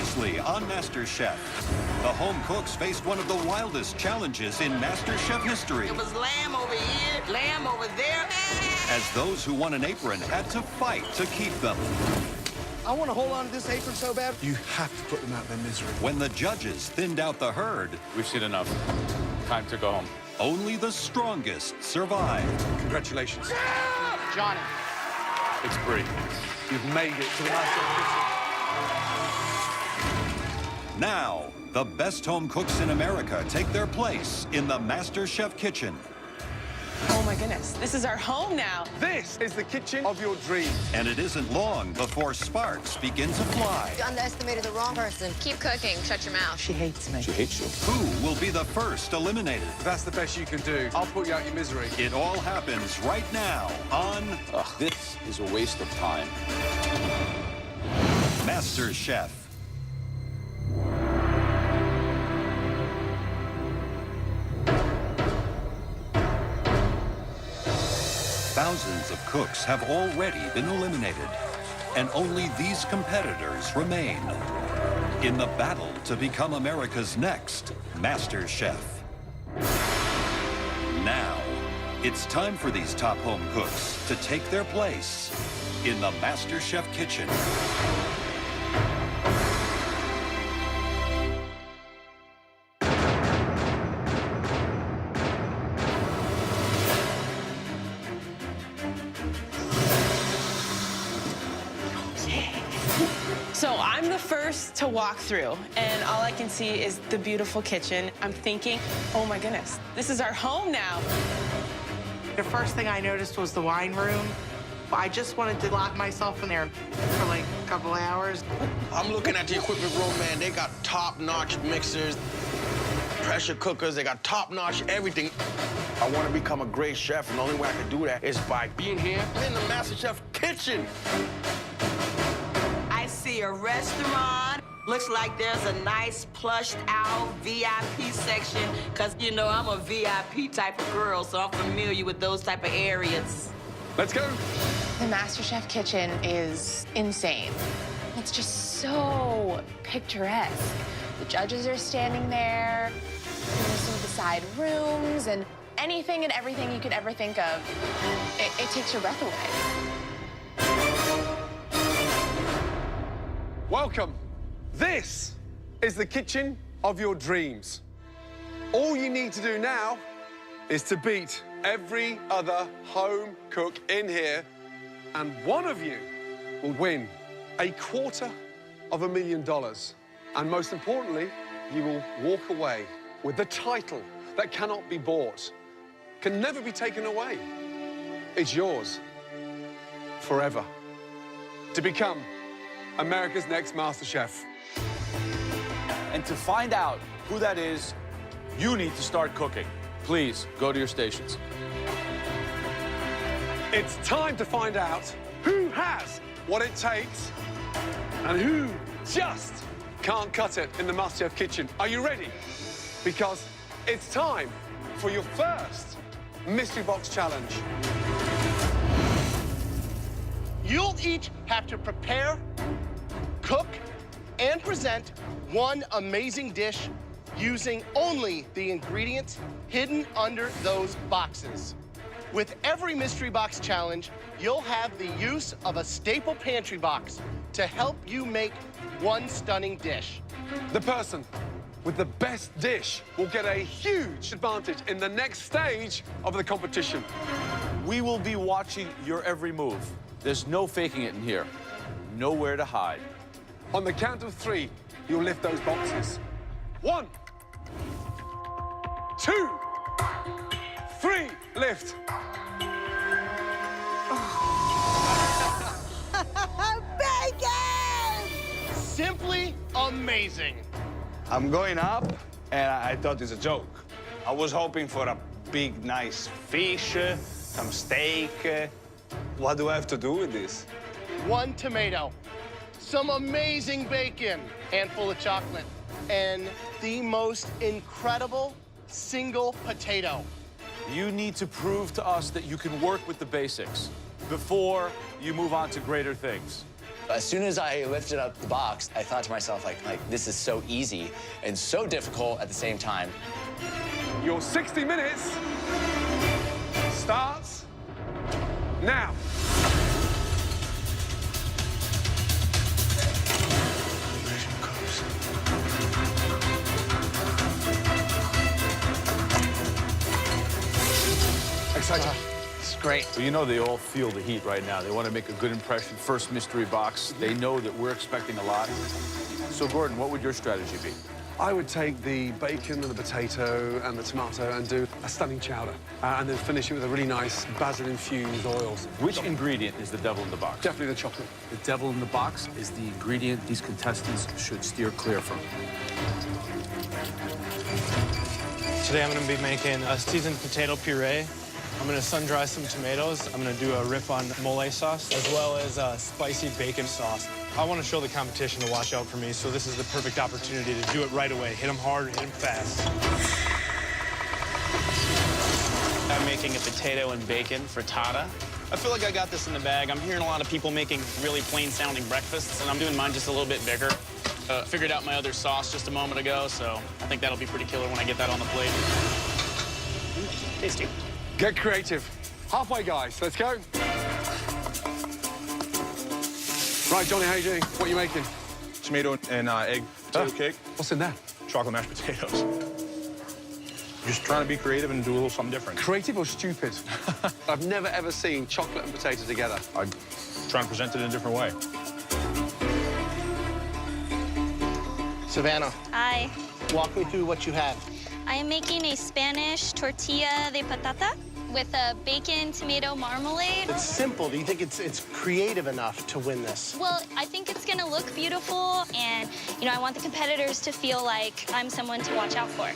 closely on MasterChef. The home cooks faced one of the wildest challenges in MasterChef history. It was lamb over here, lamb over there. As those who won an apron had to fight to keep them. I want to hold on to this apron so bad. You have to put them out of their misery. When the judges thinned out the herd, We've seen enough. Time to go home. only the strongest survived. Congratulations. Johnny. It's free. You've made it to the MasterChef kitchen. Now, the best home cooks in America take their place in the MasterChef kitchen. Oh my goodness, this is our home now. This is the kitchen of your dreams. And it isn't long before sparks begin to fly. You underestimated the wrong person. Keep cooking. Shut your mouth. She hates me. She hates you. Who will be the first eliminated? If that's the best you can do, I'll put you out your misery. It all happens right now on Ugh, this is a waste of time. MasterChef. Thousands of cooks have already been eliminated, and only these competitors remain in the battle to become America's next MasterChef. Now, it's time for these top home cooks to take their place in the MasterChef kitchen. So I'm the first to walk through, and all I can see is the beautiful kitchen. I'm thinking, oh my goodness, this is our home now. The first thing I noticed was the wine room. I just wanted to lock myself in there for like a couple hours. I'm looking at the equipment room, man. They got top-notch mixers, pressure cookers. They got top-notch everything. I want to become a great chef, and the only way I can do that is by being here in the MasterChef kitchen. I see a restaurant. Looks like there's a nice plushed out VIP section, because, you know, I'm a VIP type of girl, so I'm familiar with those type of areas. Let's go. The MasterChef kitchen is insane. It's just so picturesque. The judges are standing there, there's some of the side rooms, and anything and everything you could ever think of. It takes your breath away. Welcome. This is the kitchen of your dreams. All you need to do now is to beat every other home cook in here, and one of you will win $250,000. And most importantly, you will walk away with the title that cannot be bought, can never be taken away. It's yours forever to become America's next MasterChef. And to find out who that is, you need to start cooking. Please, go to your stations. It's time to find out who has what it takes and who just can't cut it in the MasterChef kitchen. Are you ready? Because it's time for your first Mystery Box Challenge. You'll each have to prepare, cook, and present one amazing dish using only the ingredients hidden under those boxes. With every Mystery Box Challenge, you'll have the use of a staple pantry box to help you make one stunning dish. The person with the best dish will get a huge advantage in the next stage of the competition. We will be watching your every move. There's no faking it in here. Nowhere to hide. On the count of 3, you'll lift those boxes. 1, 2, 3, lift. Bacon! Simply amazing. I'm going up, and I thought it's a joke. I was hoping for a big, nice fish, some steak. What do I have to do with this? 1 tomato, some amazing bacon, handful of chocolate, and the most incredible single potato. You need to prove to us that you can work with the basics before you move on to greater things. As soon as I lifted up the box, I thought to myself, like this is so easy and so difficult at the same time. Your 60 minutes starts now. Excited. It's great. Well, you know they all feel the heat right now. They want to make a good impression. First mystery box. They know that we're expecting a lot. So, Gordon, what would your strategy be? I would take the bacon and the potato and the tomato and do a stunning chowder. And then finish it with a really nice basil-infused oils. Which ingredient is the devil in the box? Definitely the chocolate. The devil in the box is the ingredient these contestants should steer clear from. Today I'm going to be making a seasoned potato puree. I'm going to sun-dry some tomatoes. I'm going to do a riff on mole sauce, as well as a spicy bacon sauce. I want to show the competition to watch out for me, so this is the perfect opportunity to do it right away. Hit them hard, hit them fast. I'm making a potato and bacon frittata. I feel like I got this in the bag. I'm hearing a lot of people making really plain-sounding breakfasts, and I'm doing mine just a little bit bigger. Figured out my other sauce just a moment ago, so I think that'll be pretty killer when I get that on the plate. Tasty. Get creative. Halfway, guys. Let's go. Right, Johnny, how you doing? What are you making? Tomato and egg potato cake. What's in there? Chocolate mashed potatoes. Just trying to be creative and do a little something different. Creative or stupid? I've never, ever seen chocolate and potato together. I'm trying to present it in a different way. Savannah, Hi. walk me through what you have. I am making a Spanish tortilla de patata with a bacon tomato marmalade. It's simple. Do you think it's creative enough to win this? Well, I think it's gonna look beautiful, and you know, I want the competitors to feel like I'm someone to watch out for.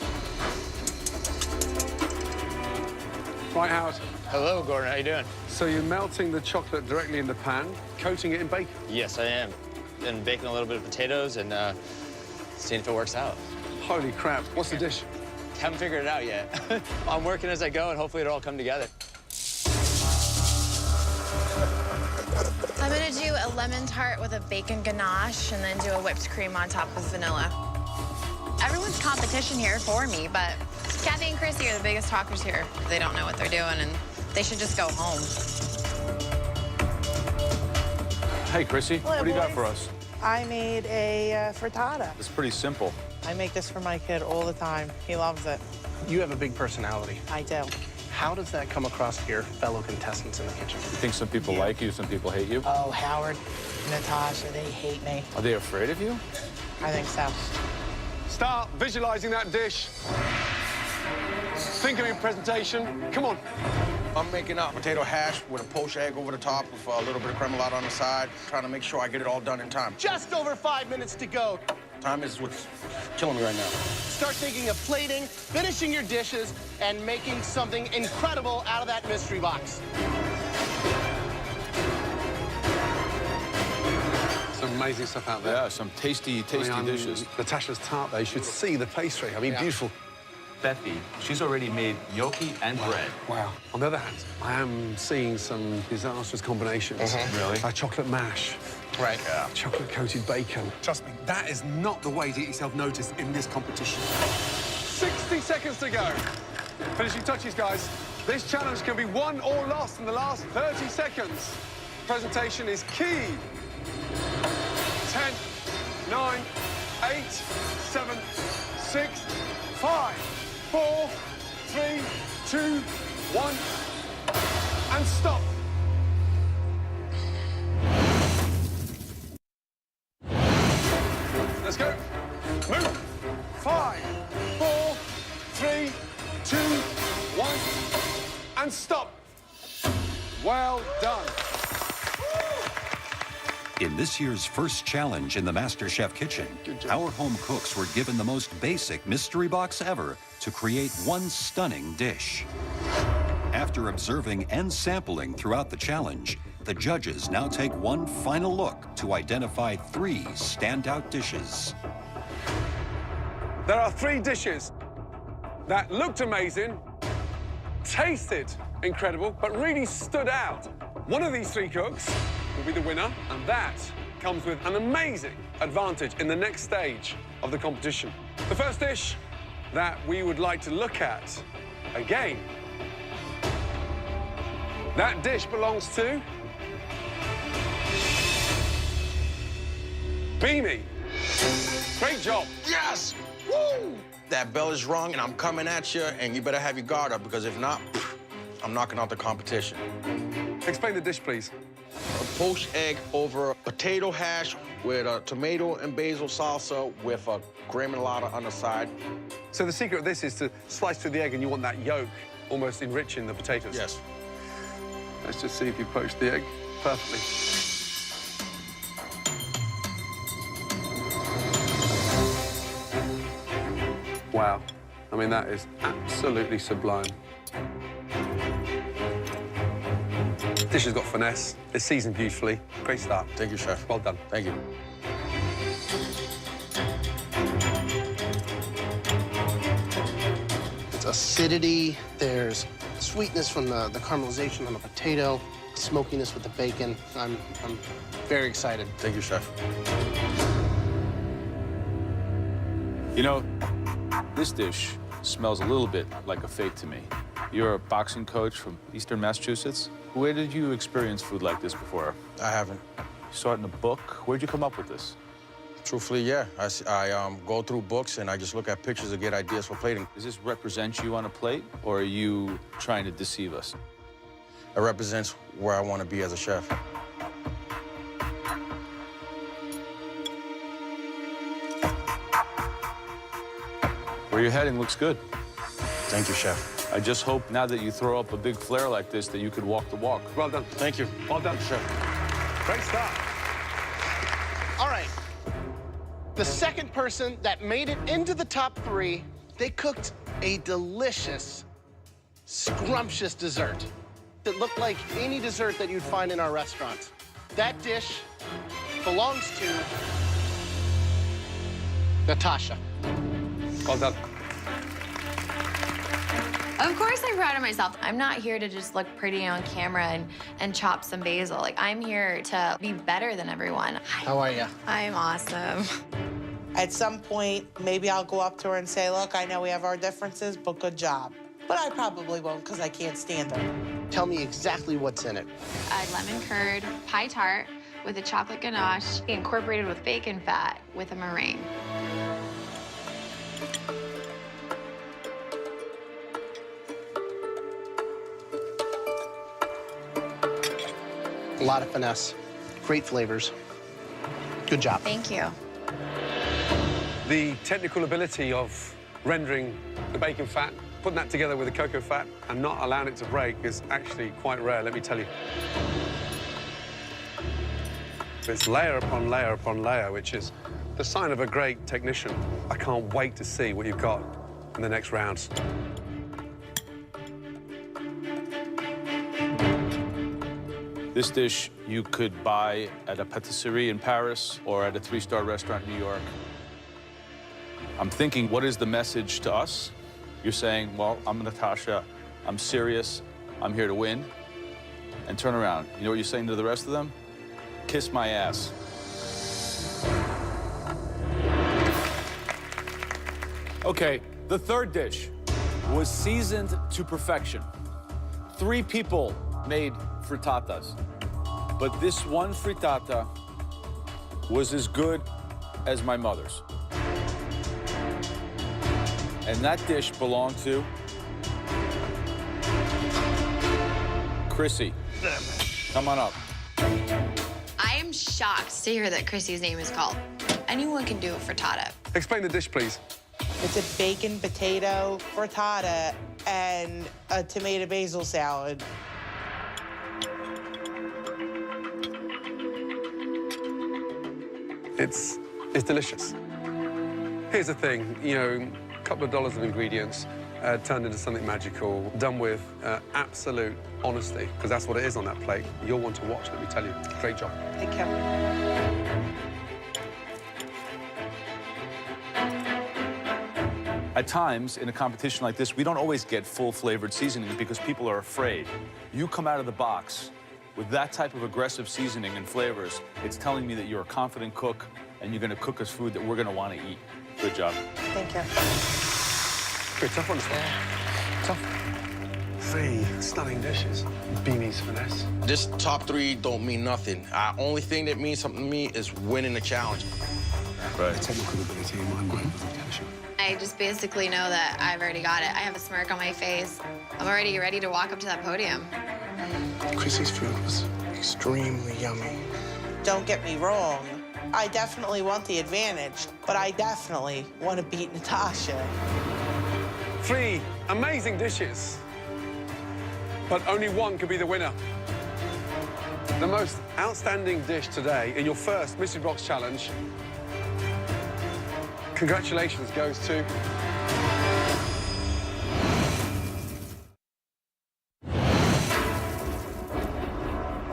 Right, Howard. Hello, Gordon. How you doing? So you're melting the chocolate directly in the pan, coating it in bacon? Yes, I am. And baking a little bit of potatoes and seeing if it works out. Holy crap. What's the dish? Haven't figured it out yet. I'm working as I go, and hopefully it'll all come together. I'm gonna do a lemon tart with a bacon ganache and then do a whipped cream on top with vanilla. Everyone's competition here for me, but Kathy and Chrissy are the biggest talkers here. They don't know what they're doing, and they should just go home. Hey, Chrissy, Hello, what do you got boys. for us? I made a frittata. It's pretty simple. I make this for my kid all the time. He loves it. You have a big personality. I do. How does that come across to your fellow contestants in the kitchen? You think some people like you, some people hate you? Oh, Howard, Natasha, they hate me. Are they afraid of you? I think so. Start visualizing that dish. Think of your presentation. Come on. I'm making a potato hash with a poached egg over the top with a little bit of remoulade on the side, trying to make sure I get it all done in time. Just over 5 minutes to go. Time is what's killing me right now. Start thinking of plating, finishing your dishes, and making something incredible out of that mystery box. Some amazing stuff out there. Yeah, some tasty dishes. Natasha's tart, they should see the pastry. I mean, beautiful. Bethy, she's already made gnocchi and bread. Wow. On the other hand, I am seeing some disastrous combinations. Really? Chocolate mash. Right. Yeah. Chocolate-coated bacon. Trust me, that is not the way to get yourself noticed in this competition. 60 seconds to go. Finishing touches, guys. This challenge can be won or lost in the last 30 seconds. Presentation is key. 10, 9, 8, 7, 6, 5, 4, 3, 2, 1, and stop. Let's go. Move. 5, 4, 3, 2, 1, and stop. Well done. In this year's first challenge in the MasterChef kitchen, our home cooks were given the most basic mystery box ever to create one stunning dish. After observing and sampling throughout the challenge, the judges now take one final look to identify 3 standout dishes. There are 3 dishes that looked amazing, tasted incredible, but really stood out. One of these 3 cooks will be the winner, and that comes with an amazing advantage in the next stage of the competition. The first dish that we would like to look at, again, that dish belongs to Beanie. Great job. Yes! Woo! That bell is rung, and I'm coming at you, and you better have your guard up, because if not, I'm knocking out the competition. Explain the dish, please. A poached egg over potato hash with a tomato and basil salsa with a gremolata on the side. So the secret of this is to slice through the egg, and you want that yolk almost enriching the potatoes. Yes. Let's just see if you poached the egg perfectly. Wow. I mean, that is absolutely sublime. Dish has got finesse. It's seasoned beautifully. Great start. Thank you, chef. Well done. Thank you. It's acidity, there's sweetness from the caramelization on the potato, smokiness with the bacon. I'm very excited. Thank you, chef. You know, this dish smells a little bit like a fake to me. You're a boxing coach from Eastern Massachusetts. Where did you experience food like this before? I haven't. You saw it in a book? Where'd you come up with this? Truthfully, yeah. I go through books, and I just look at pictures to get ideas for plating. Does this represent you on a plate, or are you trying to deceive us? It represents where I want to be as a chef. Where you're heading looks good. Thank you, chef. I just hope now that you throw up a big flare like this that you could walk the walk. Well done. Thank you. Well done, chef. Great start. All right. The second person that made it into the top 3, they cooked a delicious, scrumptious dessert that looked like any dessert that you'd find in our restaurants. That dish belongs to Natasha. Well done. Of course I'm proud of myself. I'm not here to just look pretty on camera and chop some basil. Like, I'm here to be better than everyone. How are you? I'm awesome. At some point, maybe I'll go up to her and say, look, I know we have our differences, but good job. But I probably won't, because I can't stand her. Tell me exactly what's in it. A lemon curd pie tart with a chocolate ganache incorporated with bacon fat with a meringue. A lot of finesse, great flavors. Good job. Thank you. The technical ability of rendering the bacon fat, putting that together with the cocoa fat and not allowing it to break is actually quite rare, let me tell you. It's layer upon layer upon layer, which is the sign of a great technician. I can't wait to see what you've got in the next rounds. This dish you could buy at a patisserie in Paris or at a 3-star restaurant in New York. I'm thinking, what is the message to us? You're saying, well, I'm Natasha, I'm serious, I'm here to win. And turn around. You know what you're saying to the rest of them? Kiss my ass. Okay, the third dish was seasoned to perfection. 3 people made frittatas, but this one frittata was as good as my mother's. And that dish belonged to Chrissy. Come on up. I am shocked to hear that Chrissy's name is called. Anyone can do a frittata. Explain the dish, please. It's a bacon potato frittata and a tomato basil salad. It's delicious. Here's the thing, you know, a couple of dollars of ingredients turned into something magical, done with absolute honesty, because that's what it is on that plate. You'll want to watch, let me tell you. Great job. Thank you. At times, in a competition like this, we don't always get full flavored seasoning because people are afraid. You come out of the box With that type of aggressive seasoning and flavors, it's telling me that you're a confident cook and you're gonna cook us food that we're gonna wanna eat. Good job. Thank you. Pretty tough one, this one. Tough. 3 stunning dishes. Beanie's finesse. This top 3 don't mean nothing. The only thing that means something to me is winning the challenge. Right. The technical ability in my mind was potential. I just basically know that I've already got it. I have a smirk on my face. I'm already ready to walk up to that podium. Chrissy's food was extremely yummy. Don't get me wrong. I definitely want the advantage, but I definitely want to beat Natasha. 3 amazing dishes, but only one could be the winner. The most outstanding dish today in your first Mystery Box Challenge, congratulations, goes to...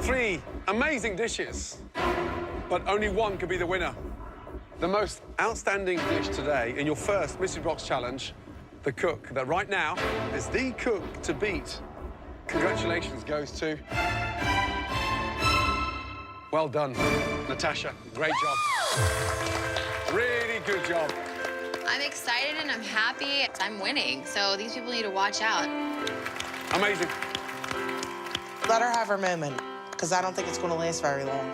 Three amazing dishes, but only one could be the winner. The most outstanding dish today in your first Mystery Box Challenge, the cook that right now is the cook to beat. Congratulations goes to... Well done, Natasha. Great job. Really good job. I'm excited and I'm happy. I'm winning, so these people need to watch out. Amazing. Let her have her moment, because I don't think it's going to last very long.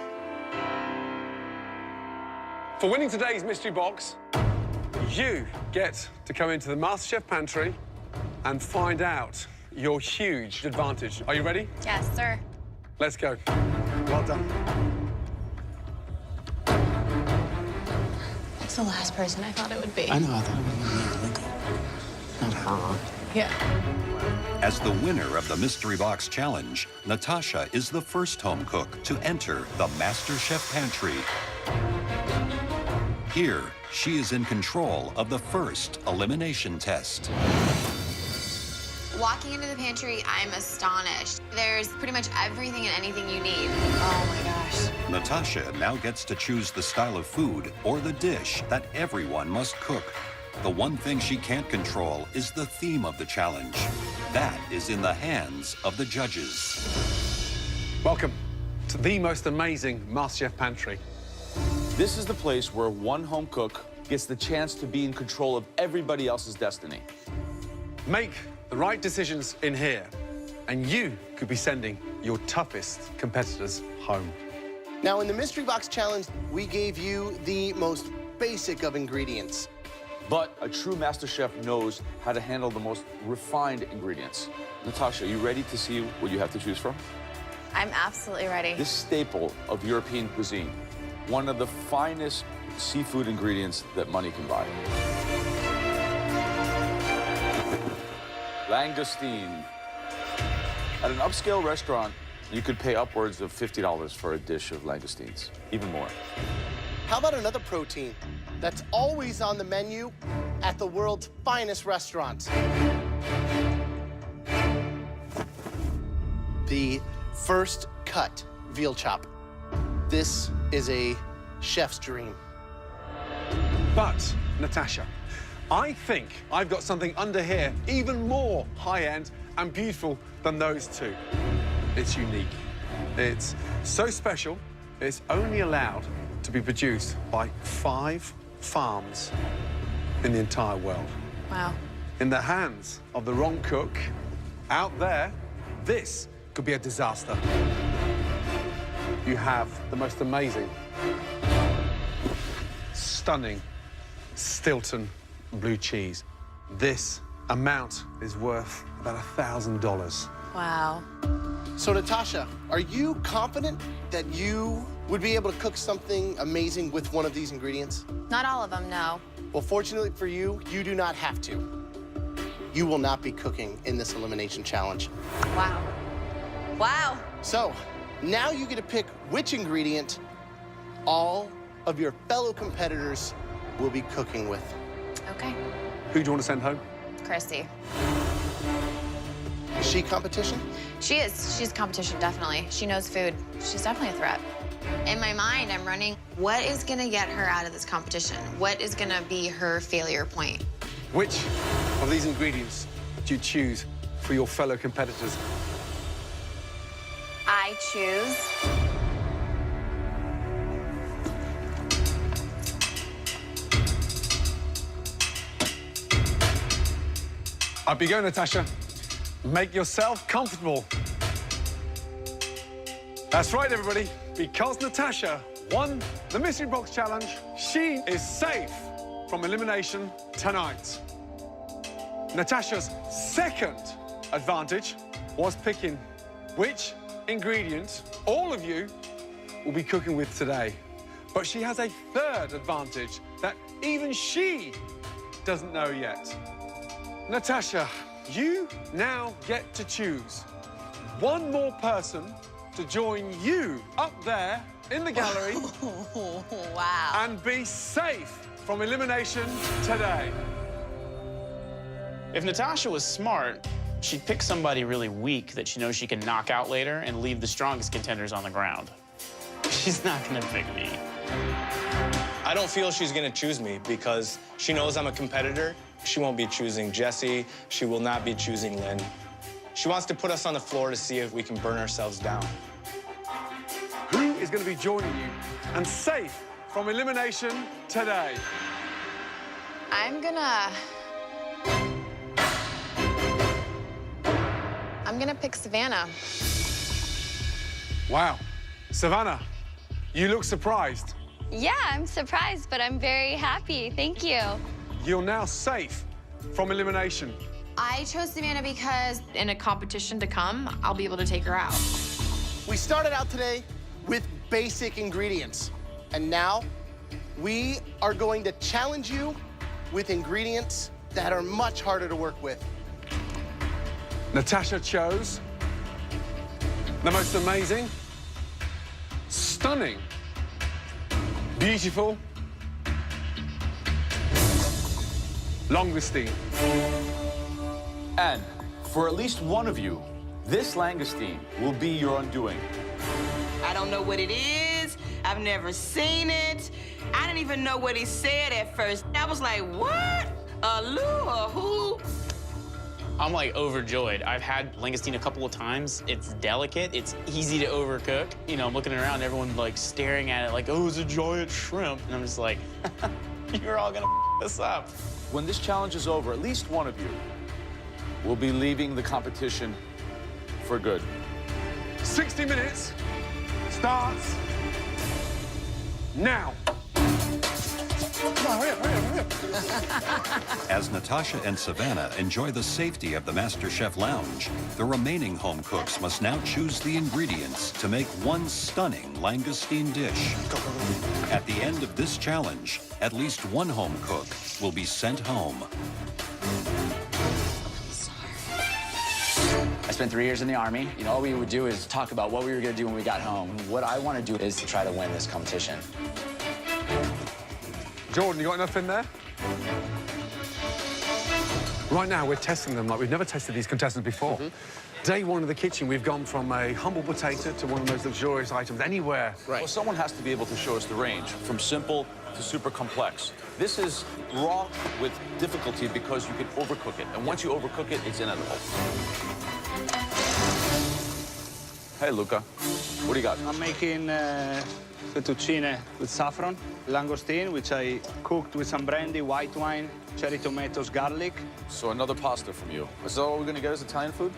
For winning today's mystery box, you get to come into the MasterChef pantry and find out your huge advantage. Are you ready? Yes, sir. Let's go. Well done. That's the last person I thought it would be. I know, I thought it was me. Not her. Yeah. As the winner of the Mystery Box Challenge, Natasha is the first home cook to enter the MasterChef pantry. Here, she is in control of the first elimination test. Walking into the pantry, I'm astonished. There's pretty much everything and anything you need. Oh, my gosh. Natasha now gets to choose the style of food or the dish that everyone must cook. The one thing she can't control is the theme of the challenge. That is in the hands of the judges. Welcome to the most amazing MasterChef pantry. This is the place where one home cook gets the chance to be in control of everybody else's destiny. Make the right decisions in here, and you could be sending your toughest competitors home. Now, in the Mystery Box Challenge, we gave you the most basic of ingredients. But a true master chef knows how to handle the most refined ingredients. Natasha, are you ready to see what you have to choose from? I'm absolutely ready. This staple of European cuisine, one of the finest seafood ingredients that money can buy. Langoustine. At an upscale restaurant, you could pay upwards of $50 for a dish of langoustines, even more. How about another protein that's always on the menu at the world's finest restaurants? The first cut veal chop. This is a chef's dream. But, Natasha, I think I've got something under here even more high-end and beautiful than those two. It's unique. It's so special, it's only allowed to be produced by 5 farms in the entire world. Wow. In the hands of the wrong cook, out there, this could be a disaster. You have the most amazing, stunning Stilton blue cheese. This amount is worth about $1,000. Wow. So, Natasha, are you confident that you would be able to cook something amazing with one of these ingredients? Not all of them, no. Well, fortunately for you, you do not have to. You will not be cooking in this elimination challenge. Wow. Wow. So, now you get to pick which ingredient all of your fellow competitors will be cooking with. Okay. Who do you want to send home? Christy. Is she competition? She is. She's competition, definitely. She knows food. She's definitely a threat. In my mind, I'm running, what is going to get her out of this competition? What is going to be her failure point? Which of these ingredients do you choose for your fellow competitors? I choose Up you go, Natasha. Make yourself comfortable. That's right, everybody. Because Natasha won the Mystery Box Challenge, she is safe from elimination tonight. Natasha's second advantage was picking which ingredient all of you will be cooking with today. But she has a third advantage that even she doesn't know yet. Natasha, you now get to choose one more person to join you up there in the gallery. Wow. And be safe from elimination today. If Natasha was smart, she'd pick somebody really weak that she knows she can knock out later and leave the strongest contenders on the ground. She's not gonna pick me. I don't feel she's gonna choose me because she knows I'm a competitor. She won't be choosing Jesse. She will not be choosing Lynn. She wants to put us on the floor to see if we can burn ourselves down. Who is going to be joining you and safe from elimination today? I'm gonna pick Savannah. Wow. Savannah, you look surprised. Yeah, I'm surprised, but I'm very happy. Thank you. You're now safe from elimination. I chose Savannah because in a competition to come, I'll be able to take her out. We started out today with basic ingredients, and now we are going to challenge you with ingredients that are much harder to work with. Natasha chose the most amazing, stunning, beautiful langoustine. And for at least one of you, this langoustine will be your undoing. I don't know what it is. I've never seen it. I didn't even know what he said at first. I was like, what? A Lou or who? I'm like overjoyed. I've had langoustine a couple of times. It's delicate, it's easy to overcook. You know, I'm looking around, everyone like staring at it like, oh, it's a giant shrimp. And I'm just like, you're all gonna this up. When this challenge is over, at least one of you will be leaving the competition for good. 60 minutes starts now. Come on, hurry up, hurry up, hurry up. As Natasha and Savannah enjoy the safety of the MasterChef lounge, the remaining home cooks must now choose the ingredients to make one stunning langoustine dish. At the end of this challenge, at least one home cook will be sent home. I spent 3 years in the Army. You know, all we would do is talk about what we were gonna do when we got home. What I wanna do is to try to win this competition. Jordan, you got enough in there? Right now, we're testing them like we've never tested these contestants before. Day one of the kitchen, we've gone from a humble potato to one of the most luxurious items anywhere. Right. Well, someone has to be able to show us the range, from simple to super complex. This is raw with difficulty because you can overcook it. And once you overcook it, it's inedible. Hey, Luca. What do you got? I'm making fettuccine with saffron, langoustine, which I cooked with some brandy, white wine, cherry tomatoes, garlic. So another pasta from you. Is that all we're gonna get as Italian food?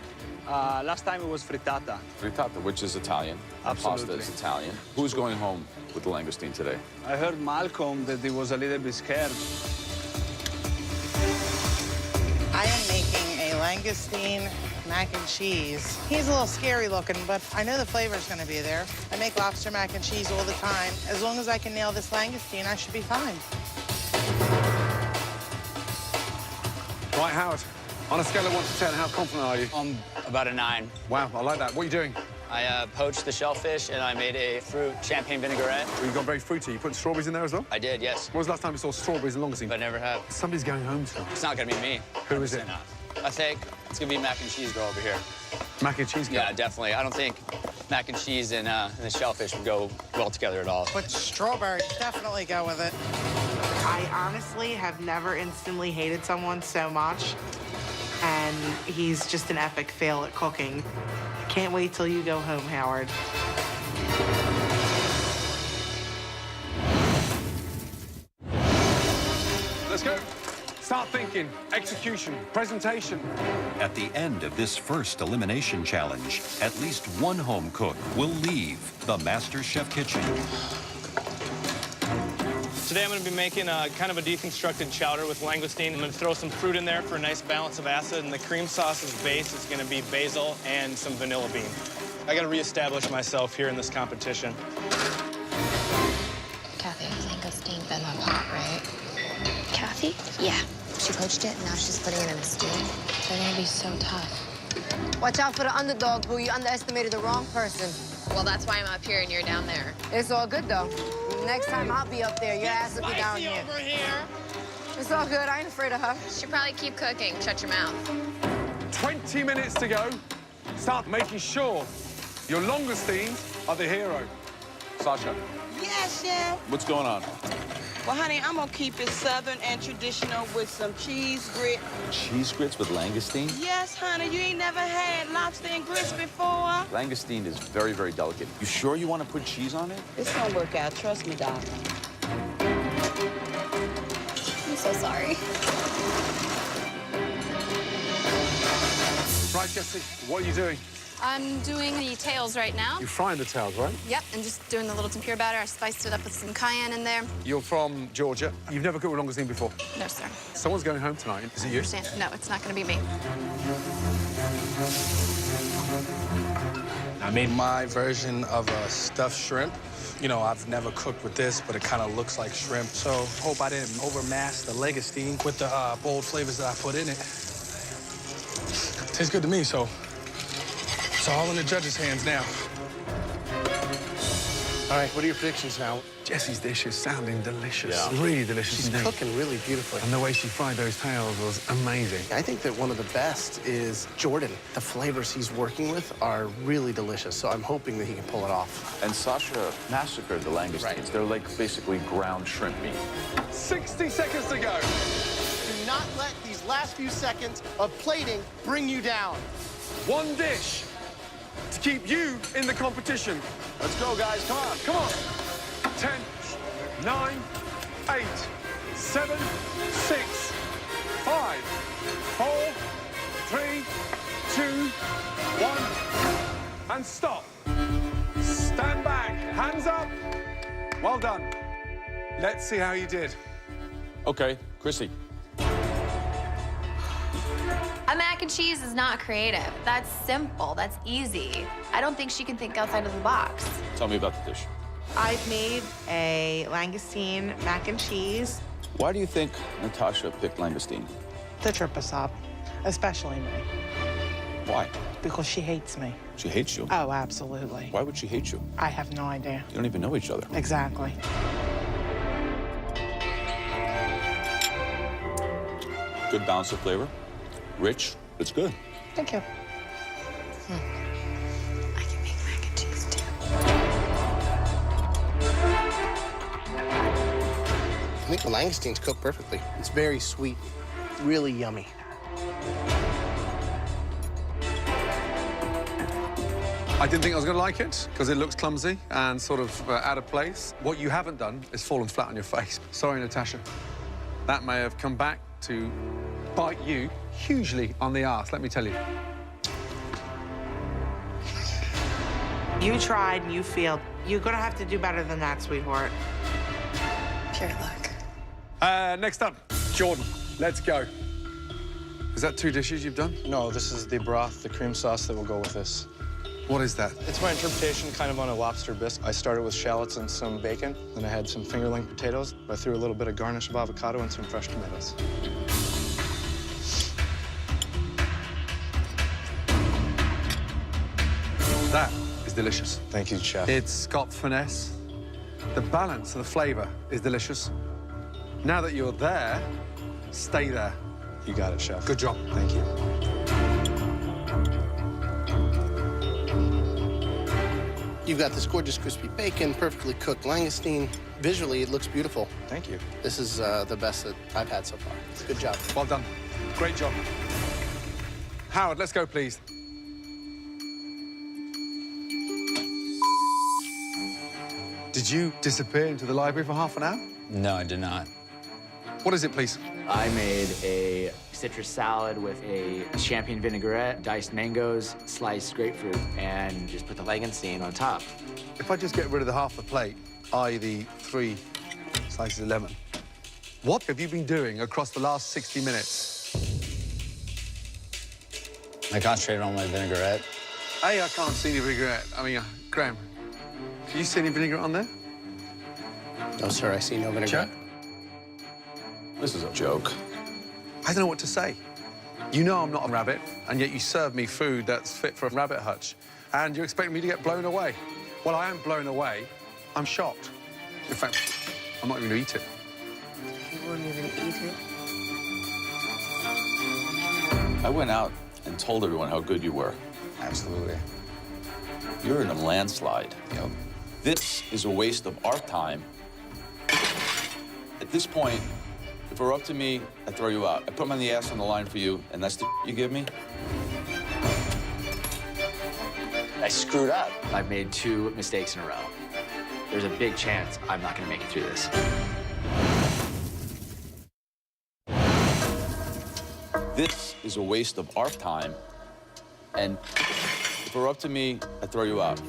Last time it was frittata. Frittata, which is Italian. Absolutely. Pasta is Italian. Who's going home with the langoustine today? I heard Malcolm that he was a little bit scared. I am making a langoustine mac and cheese. He's a little scary looking, but I know the flavor's gonna be there. I make lobster mac and cheese all the time. As long as I can nail this langoustine, I should be fine. Right, Howard, on a scale of 1 to 10, how confident are you? About a 9. Wow, I like that. What are you doing? I poached the shellfish and I made a fruit champagne vinaigrette. Well, you've gone very fruity. You put strawberries in there as well? I did, yes. When was the last time you saw strawberries and langoustine? I never have. Somebody's going home tonight. It's not gonna be me. Who is it? Not. I think it's gonna be mac and cheese girl over here. Mac and cheese girl? Yeah, definitely. I don't think mac and cheese and the shellfish would go well together at all. But strawberries definitely go with it. I honestly have never instantly hated someone so much. and he's just an epic fail at cooking. Can't wait till you go home, Howard. Let's go. Start thinking. Execution. Presentation. At the end of this first elimination challenge, at least one home cook will leave the MasterChef kitchen. Today I'm going to be making kind of a deconstructed chowder with langoustine. I'm going to throw some fruit in there for a nice balance of acid, and the cream sauce's base is going to be basil and some vanilla bean. I got to reestablish myself here in this competition. Kathy, langoustine been on pot, right? Kathy? Yeah. She poached it, and now she's putting it in the stew. They're gonna be so tough. Watch out for the underdog, Boo. You underestimated the wrong person. Well, that's why I'm up here and you're down there. It's all good, though. Next time I'll be up there. Your ass will be down here. Over here. It's all good. I ain't afraid of her. Should probably keep cooking. Shut your mouth. 20 minutes to go. Start making sure your langoustines are the hero. Sasha. Yes, Chef. What's going on? Well, honey, I'm gonna keep it southern and traditional with some cheese grit. Cheese grits with langoustine? Yes, honey, you ain't never had lobster and grits before. Langoustine is very, very delicate. You sure you want to put cheese on it? It's gonna work out, trust me, darling. I'm so sorry. Right, Jessie, what are you doing? I'm doing the tails right now. You're frying the tails, right? Yep, and just doing the little tempura batter. I spiced it up with some cayenne in there. You're from Georgia. You've never cooked with langoustine before? No, sir. Someone's going home tonight. Is it you? Understand? No, it's not going to be me. I made my version of a stuffed shrimp. You know, I've never cooked with this, but it kind of looks like shrimp. So hope I didn't overmask the langoustine with the bold flavors that I put in it. Tastes good to me, so it's all in the judges' hands now. All right, what are your predictions now? Jessie's dish is sounding delicious. Yeah. Really delicious She's indeed. cooking really beautifully. And the way she fried those tails was amazing. I think that one of the best is Jordan. The flavors he's working with are really delicious, so I'm hoping that he can pull it off. And Sasha massacred the langoustines. Right. They're like basically ground shrimp meat. 60 seconds to go. Do not let these last few seconds of plating bring you down. One dish to keep you in the competition. Let's go, guys. Come on. Come on. 10, 9, 8, 7, 6, 5, 4, 3, 2, 1, and stop. Stand back. Hands up. Well done. Let's see how you did. Okay, Chrissy. A mac and cheese is not creative. That's simple. That's easy. I don't think she can think outside of the box. Tell me about the dish. I've made a langoustine mac and cheese. Why do you think Natasha picked langoustine? To trip us up, especially me, Why? because she hates me. She hates you. Oh, absolutely. Why would she hate you? I have no idea. You don't even know each other. Exactly. Good balance of flavor. Rich. It's good. Thank you. I can make mac and cheese too. I think the langoustines cook perfectly. It's very sweet, really yummy. I didn't think I was going to like it because it looks clumsy and sort of out of place. What you haven't done is fallen flat on your face. Sorry, Natasha. That may have come back to bite you hugely on the arse, let me tell you. You tried and you failed. You're gonna have to do better than that, sweetheart. Pure luck. Next up, Jordan. Let's go. Is that 2 dishes you've done? No, this is the broth, the cream sauce that will go with this. What is that? It's my interpretation kind of on a lobster bisque. I started with shallots and some bacon. Then I had some fingerling potatoes. I threw a little bit of garnish of avocado and some fresh tomatoes. That is delicious. Thank you, chef. It's got finesse. The balance of the flavor is delicious. Now that you're there, stay there. You got it, chef. Good job. Thank you. You've got this gorgeous crispy bacon, perfectly cooked langoustine. Visually, it looks beautiful. Thank you. This is the best that I've had so far. Good job. Well done. Great job. Howard, let's go, please. Did you disappear into the library for half an hour? No, I did not. What is it, please? I made a citrus salad with a champagne vinaigrette, diced mangoes, sliced grapefruit, and just put the langoustine on top. If I just get rid of the half the plate, i.e. the 3 slices of lemon, what have you been doing across the last 60 minutes? I concentrated on my vinaigrette. A, I can't see any vinaigrette. I mean, Graham, can you see any vinaigrette on there? No, sir, I see no vinaigrette. This is a joke. I don't know what to say. You know I'm not a rabbit, and yet you serve me food that's fit for a rabbit hutch, and you expect me to get blown away. Well, I am blown away. I'm shocked. In fact, I'm not even going to eat it. You wouldn't even eat it? I went out and told everyone how good you were. Absolutely. You're in a landslide. Yep. This is a waste of our time. At this point, if it were up to me, I'd throw you out. I put my ass on the line for you, and that's the you give me? I screwed up. I've made 2 mistakes in a row. There's a big chance I'm not going to make it through this. This is a waste of our time, and if it were up to me, I'd throw you out.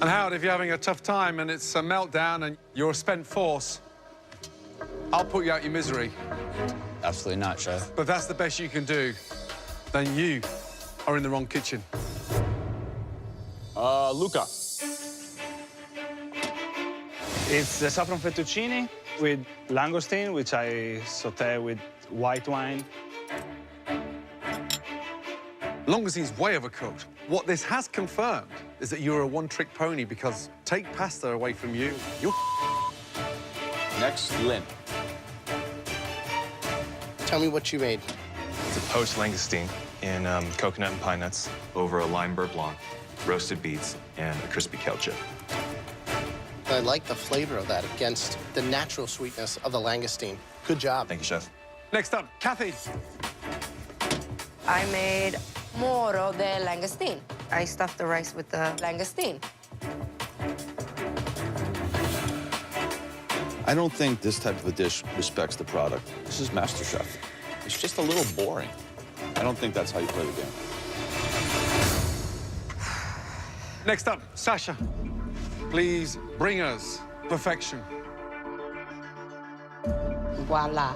And Howard, if you're having a tough time and it's a meltdown and you're a spent force, I'll put you out your misery. Absolutely not, Chef. But if that's the best you can do, then you are in the wrong kitchen. Luca. It's the saffron fettuccine with langoustine, which I saute with white wine. Langoustine's way overcooked. What this has confirmed is that you're a one-trick pony, because take pasta away from you, you're Next, Lynn. Tell me what you made. It's a poached langoustine in coconut and pine nuts over a lime beurre blanc, roasted beets, and a crispy kale chip. I like the flavor of that against the natural sweetness of the langoustine. Good job. Thank you, Chef. Next up, Kathy. I made moro de langoustine. I stuffed the rice with the langoustine. I don't think this type of a dish respects the product. This is MasterChef. It's just a little boring. I don't think that's how you play the game. Next up, Sasha. Please bring us perfection. Voila.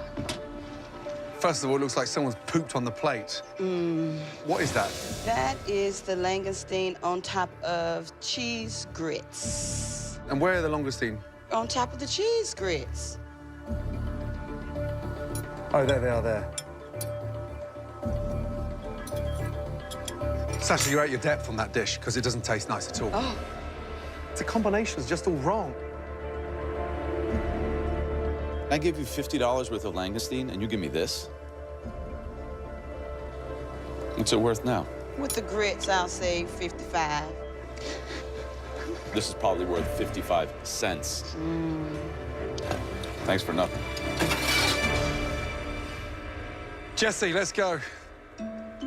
First of all, it looks like someone's pooped on the plate. What is that? That is the langoustine on top of cheese grits. And where are the langoustine? On top of the cheese grits. Oh, there they are there. Sasha, you're out your depth on that dish because it doesn't taste nice at all. Oh. The combination's just all wrong. I give you $50 worth of langoustine, and you give me this? What's it worth now? With the grits, I'll say 55. This is probably worth 55 cents. Thanks for nothing. Jesse, let's go.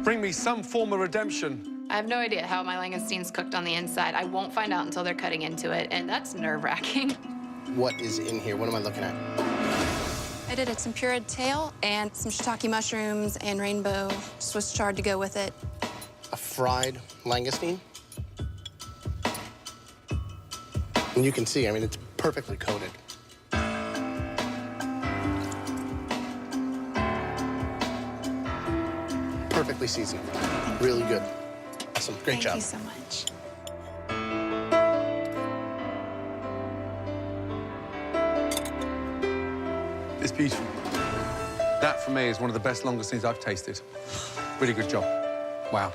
Bring me some form of redemption. I have no idea how my langoustine's cooked on the inside. I won't find out until they're cutting into it, and that's nerve-wracking. What is in here? What am I looking at? I did a tempura tail and some shiitake mushrooms and rainbow Swiss chard to go with it. A fried langoustine. And you can see, I mean, it's perfectly coated. Perfectly seasoned. Really good. Awesome. Great job. Thank you so much. It's beautiful. That, for me, is one of the best langoustines I've tasted. Really good job. Wow.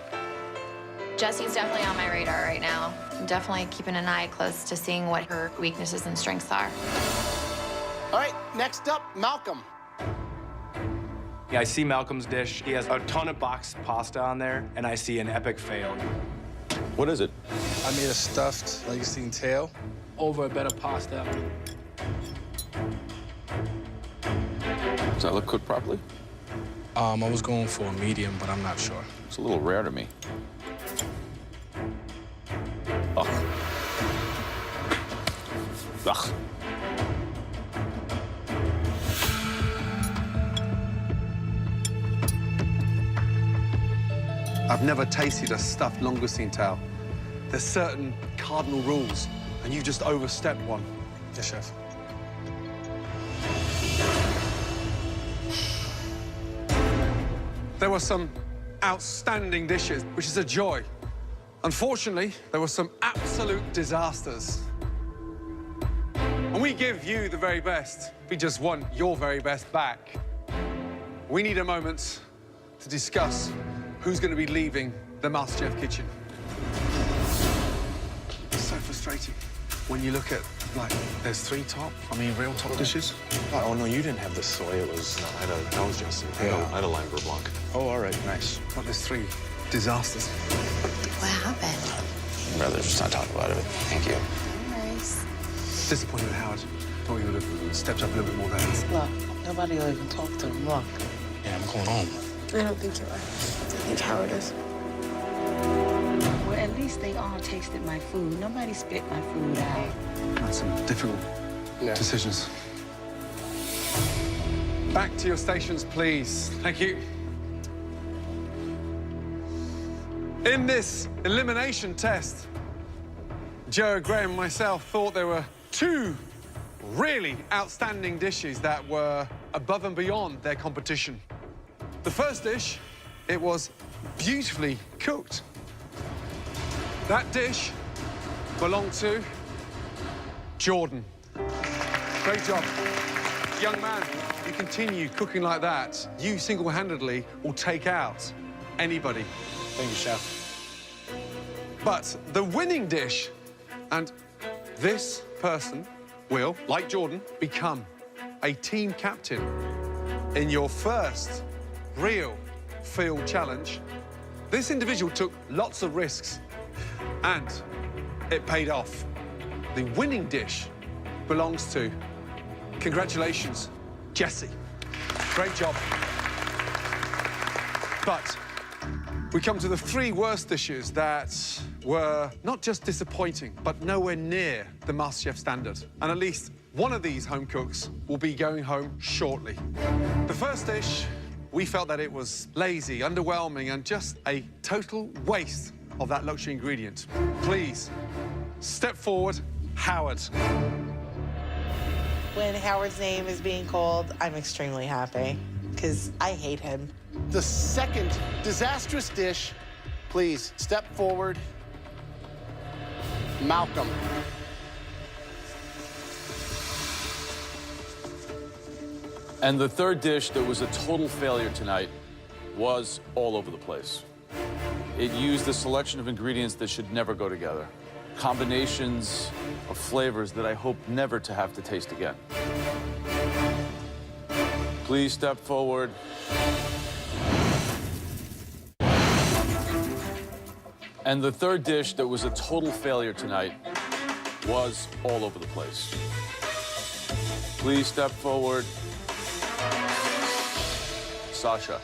Jessie's definitely on my radar right now. I'm definitely keeping an eye close to seeing what her weaknesses and strengths are. All right, next up, Malcolm. Yeah, I see Malcolm's dish. He has a ton of boxed pasta on there, and I see an epic fail. What is it? I made a stuffed langoustine tail over a bed of pasta. Does that look cooked properly? I was going for a medium, but I'm not sure. It's a little rare to me. Ugh. Ugh. I've never tasted a stuffed langoustine tail. There's certain cardinal rules, and you just overstepped one. Yes, chef. There were some outstanding dishes, which is a joy. Unfortunately, there were some absolute disasters. And we give you the very best. We just want your very best back. We need a moment to discuss who's going to be leaving the MasterChef kitchen. It's so frustrating when you look at, like, there's 3 top, real top dishes. Oh, no, you didn't have the soy. It was... No, that was Justin. I had a lime beurre blanc. Oh, all right, nice. But there's 3 disasters. What happened? I'd rather just not talk about it. Thank you. Nice. Disappointed with Howard. Thought you would have stepped up a little bit more there. Look, nobody will even talk to him. Look. Yeah, I'm going home. I don't think you are. I think Howard is. Well, at least they all tasted my food. Nobody spit my food out. That's some difficult decisions. Back to your stations, please. Thank you. In this elimination test, Joe, Graham, and myself thought there were 2 really outstanding dishes that were above and beyond their competition. The first dish, it was beautifully cooked. That dish belonged to Jordan. Great job. Young man, you continue cooking like that, you single-handedly will take out anybody. Thank you, chef. But the winning dish, and this person will, like Jordan, become a team captain in your first real field challenge. This individual took lots of risks, and it paid off. The winning dish belongs to, congratulations, Jesse. Great job. But we come to the 3 worst dishes that were not just disappointing, but nowhere near the MasterChef standard. And at least one of these home cooks will be going home shortly. The first dish, we felt that it was lazy, underwhelming, and just a total waste of that luxury ingredient. Please, step forward, Howard. When Howard's name is being called, I'm extremely happy, because I hate him. The second disastrous dish, please step forward. Malcolm. And the third dish that was a total failure tonight was all over the place. It used a selection of ingredients that should never go together. Combinations of flavors that I hope never to have to taste again. Please step forward. And the third dish that was a total failure tonight was all over the place. Please step forward. Sasha.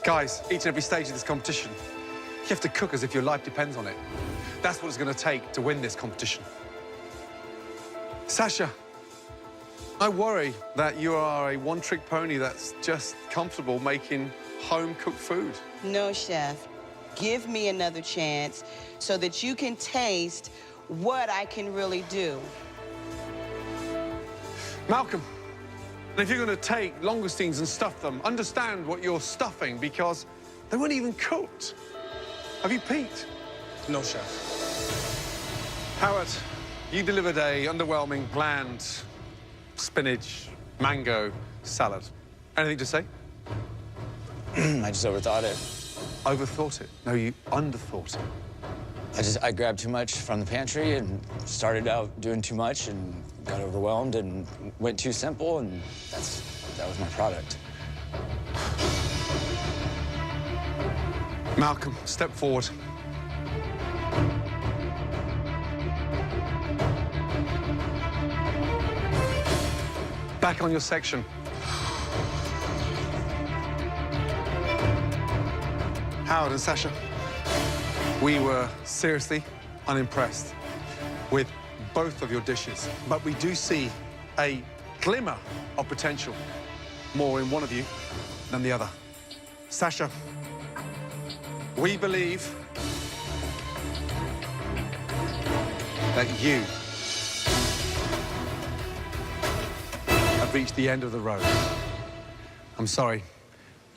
Guys, each and every stage of this competition, you have to cook as if your life depends on it. That's what it's going to take to win this competition. Sasha, I worry that you are a one-trick pony that's just comfortable making home-cooked food. No, chef. Give me another chance so that you can taste what I can really do. Malcolm, if you're going to take langoustines and stuff them, understand what you're stuffing, because they weren't even cooked. Have you peeked? No, chef. Howard, you delivered a underwhelming, bland spinach mango salad. Anything to say? I just overthought it. Overthought it? No, you underthought it. I grabbed too much from the pantry and started out doing too much and got overwhelmed and went too simple, and that was my product. Malcolm, step forward. Back on your section. Howard and Sasha, we were seriously unimpressed with both of your dishes, but we do see a glimmer of potential, more in one of you than the other. Sasha, we believe that you have reached the end of the road. I'm sorry,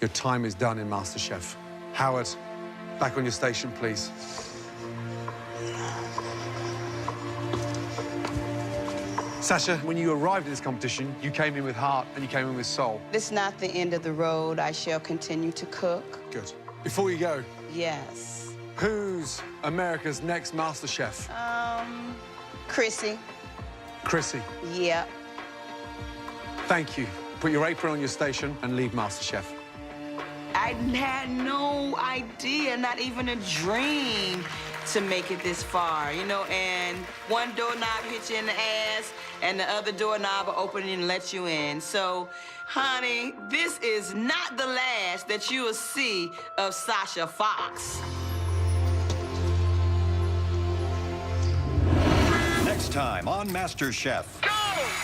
your time is done in MasterChef. Howard, back on your station, please. Sasha, when you arrived at this competition, you came in with heart and you came in with soul. It's not the end of the road. I shall continue to cook. Good. Before you go, Yes. who's America's next MasterChef? Chrissy. Chrissy. Yep. Thank you. Put your apron on your station and leave MasterChef. I had no idea, not even a dream, to make it this far, you know, and one doorknob hits you in the ass, and the other doorknob will open and let you in. So, honey, this is not the last that you will see of Sasha Fox. Next time on MasterChef.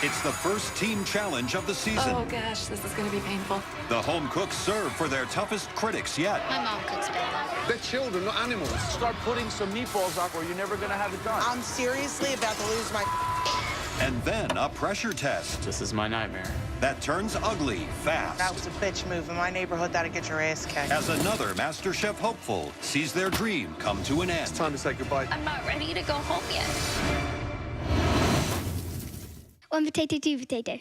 It's the first team challenge of the season. Oh, gosh, this is going to be painful. The home cooks serve for their toughest critics yet. My mom cooks better. They're children, not animals. Start putting some meatballs up or you're never gonna have it done. I'm seriously about to lose my... And then a pressure test This is my nightmare. that turns ugly That fast. was a bitch move in my neighborhood that'll get your ass kicked. As another MasterChef hopeful sees their dream come to an end. It's time to say goodbye. I'm not ready to go home yet. One potato, two potato.